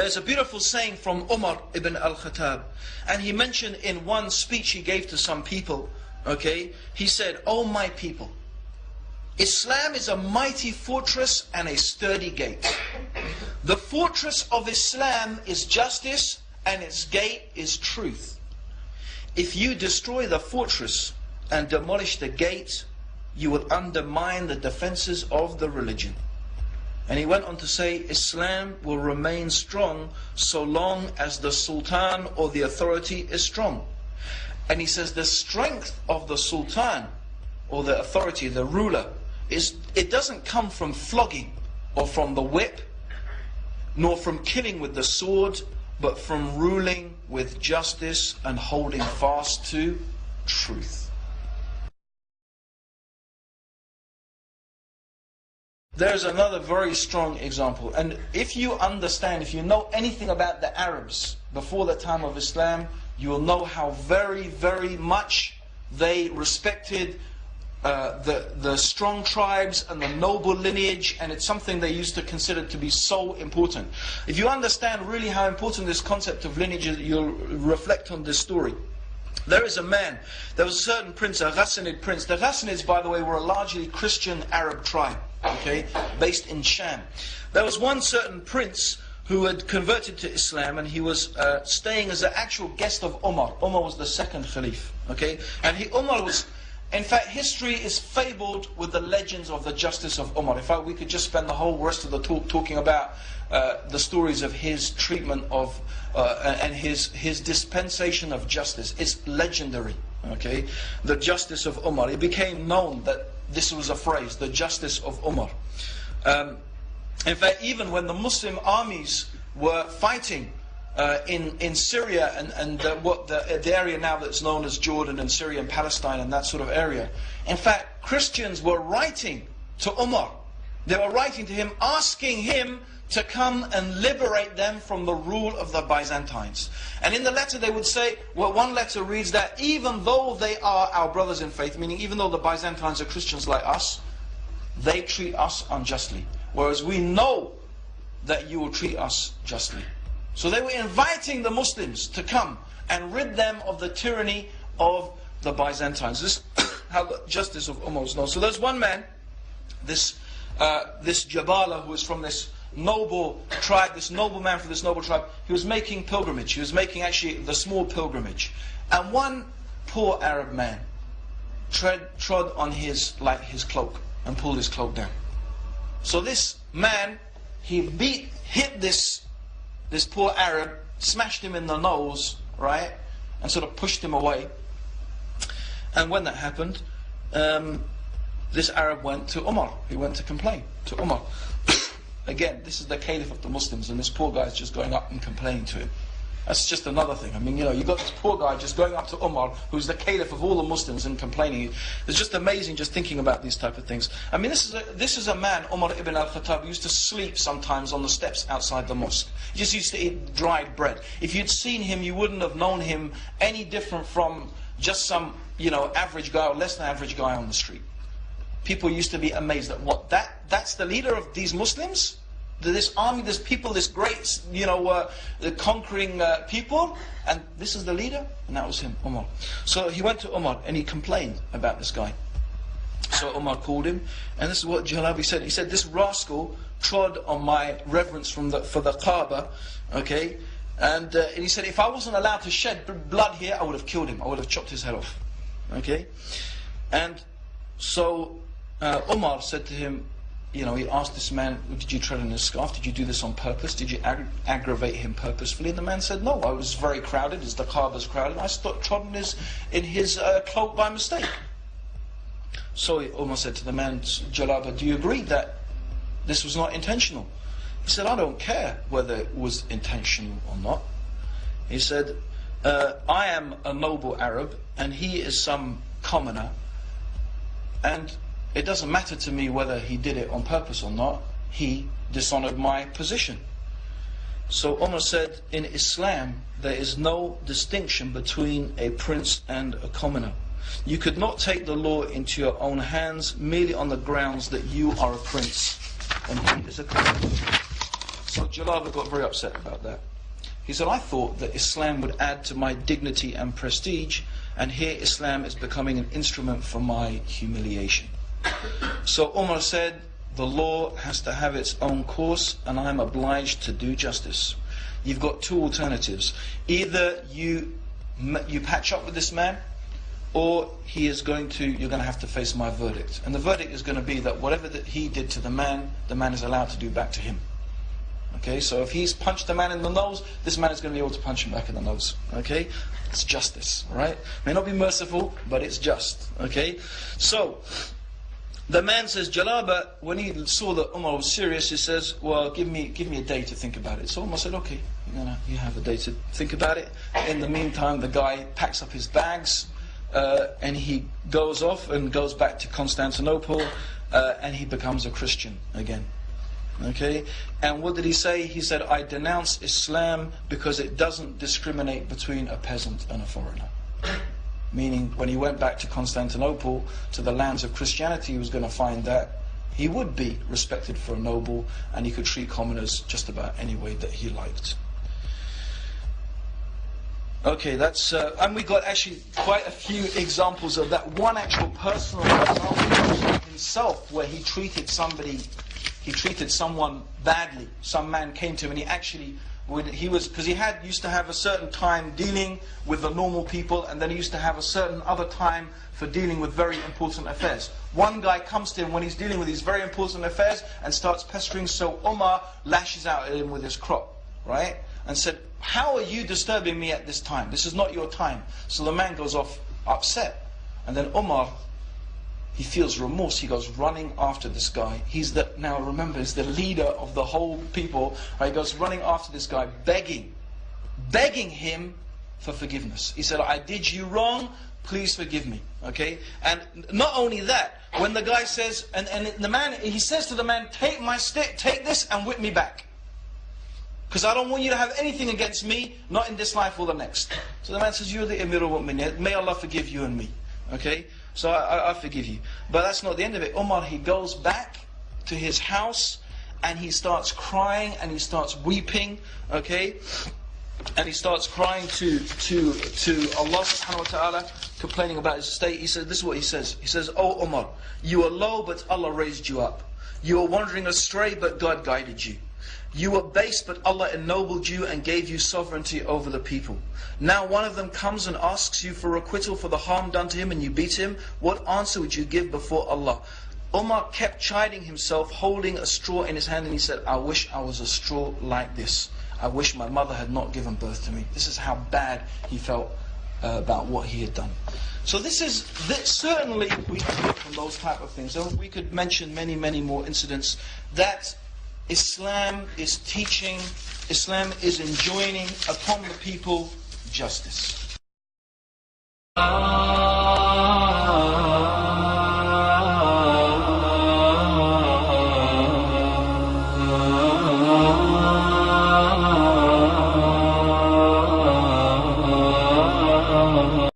There's a beautiful saying from Umar ibn al-Khattab, and he mentioned in one speech he gave to some people, okay, he said, "O my people, Islam is a mighty fortress and a sturdy gate. The fortress of Islam is justice and its gate is truth. If you destroy the fortress and demolish the gate, you will undermine the defenses of the religion." And he went on to say, Islam will remain strong so long as the sultan or the authority is strong. And he says the strength of the sultan or the authority, the ruler, it doesn't come from flogging or from the whip, nor from killing with the sword, but from ruling with justice and holding fast to truth. There's another very strong example, and if you understand, if you know anything about the Arabs before the time of Islam, you will know how very, very much they respected the strong tribes and the noble lineage, and it's something they used to consider to be so important. If you understand really how important this concept of lineage is, you'll reflect on this story. There is a man, there was a certain prince, a Ghassanid prince. The Ghassanids, by the way, were a largely Christian Arab tribe, okay, based in Sham. There was one certain prince who had converted to Islam, and he was staying as an actual guest of Umar. Umar was the second Khalif, okay, and Umar was, in fact, history is fabled with the legends of the justice of Umar. In fact, we could just spend the whole rest of the talk talking about the stories of his treatment of and his dispensation of justice. It's legendary, okay? The justice of Umar. It became known that this was a phrase, the justice of Umar. In fact, even when the Muslim armies were fighting in Syria and the area now that's known as Jordan and Syria and Palestine and that sort of area, in fact, Christians were writing to Umar. They were writing to him, asking him to come and liberate them from the rule of the Byzantines. And in the letter they would say, well, one letter reads that even though they are our brothers in faith, meaning even though the Byzantines are Christians like us, they treat us unjustly, whereas we know that you will treat us justly. So they were inviting the Muslims to come and rid them of the tyranny of the Byzantines. This is how the justice of Umar was known. So there's one man, this Jabala, who is from this noble tribe, this noble man from this noble tribe. He was making pilgrimage. He was making actually the small pilgrimage. And one poor Arab man trod on his cloak and pulled his cloak down. So this man, he hit this poor Arab, smashed him in the nose, right, and sort of pushed him away. And when that happened, this Arab went to Umar. He went to complain to Umar. Again, this is the caliph of the Muslims, and this poor guy is just going up and complaining to him. That's just another thing. I mean, you know, you got this poor guy just going up to Umar, who's the caliph of all the Muslims, and complaining. It's just amazing just thinking about these type of things. I mean, this is a man, Umar ibn al-Khattab, used to sleep sometimes on the steps outside the mosque. He just used to eat dried bread. If you'd seen him, you wouldn't have known him any different from just some, you know, average guy or less than average guy on the street. People used to be amazed at what, that's the leader of these Muslims? This army, this people, this great, you know, the conquering people, and this is the leader? And that was him, Umar. So he went to Umar and he complained about this guy. So Umar called him, and this is what Jalabi said. He said, this rascal trod on my reverence for the Kaaba, okay? And he said, if I wasn't allowed to shed blood here, I would have killed him. I would have chopped his head off, okay? And so Umar said to him, you know, he asked this man, did you tread on his scarf? Did you do this on purpose? Did you aggravate him purposefully? And the man said, no, I was very crowded, as the Kaaba's crowded, and I trod in his cloak by mistake. So Umar said to the man, Jalaba, do you agree that this was not intentional? He said, I don't care whether it was intentional or not. He said, I am a noble Arab, and he is some commoner, and it doesn't matter to me whether he did it on purpose or not. He dishonored my position. So Umar said, in Islam, there is no distinction between a prince and a commoner. You could not take the law into your own hands merely on the grounds that you are a prince and he is a commoner. So Jalaba got very upset about that. He said, I thought that Islam would add to my dignity and prestige, and here Islam is becoming an instrument for my humiliation. So Umar said, the law has to have its own course, and I am obliged to do justice. You've got two alternatives. Either you patch up with this man, or you're going to have to face my verdict. And the verdict is going to be that whatever that he did to the man is allowed to do back to him. Okay, so if he's punched the man in the nose, this man is going to be able to punch him back in the nose. Okay, it's justice, right? May not be merciful, but it's just. Okay, so the man says, Jalaba, when he saw that Umar was serious, he says, well, give me a day to think about it. So Umar said, okay, you have a day to think about it. In the meantime, the guy packs up his bags, and he goes off and goes back to Constantinople, and he becomes a Christian again. Okay, and what did he say? He said, I denounce Islam because it doesn't discriminate between a peasant and a foreigner. Meaning, when he went back to Constantinople, to the lands of Christianity, he was going to find that he would be respected for a noble, and he could treat commoners just about any way that he liked. Okay, that's and we got actually quite a few examples of that. One actual personal example himself, where he treated someone badly. Some man came to him, and he actually because he used to have a certain time dealing with the normal people, and then he used to have a certain other time for dealing with very important affairs. One guy comes to him when he's dealing with these very important affairs and starts pestering, so Umar lashes out at him with his crop, right? And said, how are you disturbing me at this time? This is not your time. So the man goes off upset. And then Umar, he feels remorse. He goes running after this guy. Now remember, he's the leader of the whole people. Right? He goes running after this guy, begging him for forgiveness. He said, I did you wrong, please forgive me. Okay? And not only that, when the guy says, and the man, he says to the man, take my stick, take this and whip me back. Because I don't want you to have anything against me, not in this life or the next. So the man says, you're the Emir al-Mu'minin, may Allah forgive you and me. Okay? So I forgive you. But that's not the end of it. Umar, he goes back to his house, and he starts crying, and he starts weeping, okay? And he starts crying to Allah subhanahu wa ta'ala, complaining about his state. He says, this is what he says. He says, oh Umar, you are low, but Allah raised you up. You are wandering astray, but God guided you. You were base, but Allah ennobled you and gave you sovereignty over the people. Now one of them comes and asks you for acquittal for the harm done to him, and you beat him. What answer would you give before Allah? Umar kept chiding himself, holding a straw in his hand, and he said, I wish I was a straw like this. I wish my mother had not given birth to me. This is how bad he felt about what he had done. So certainly we can look from those type of things. And we could mention many, many more incidents that Islam is teaching, Islam is enjoining upon the people justice.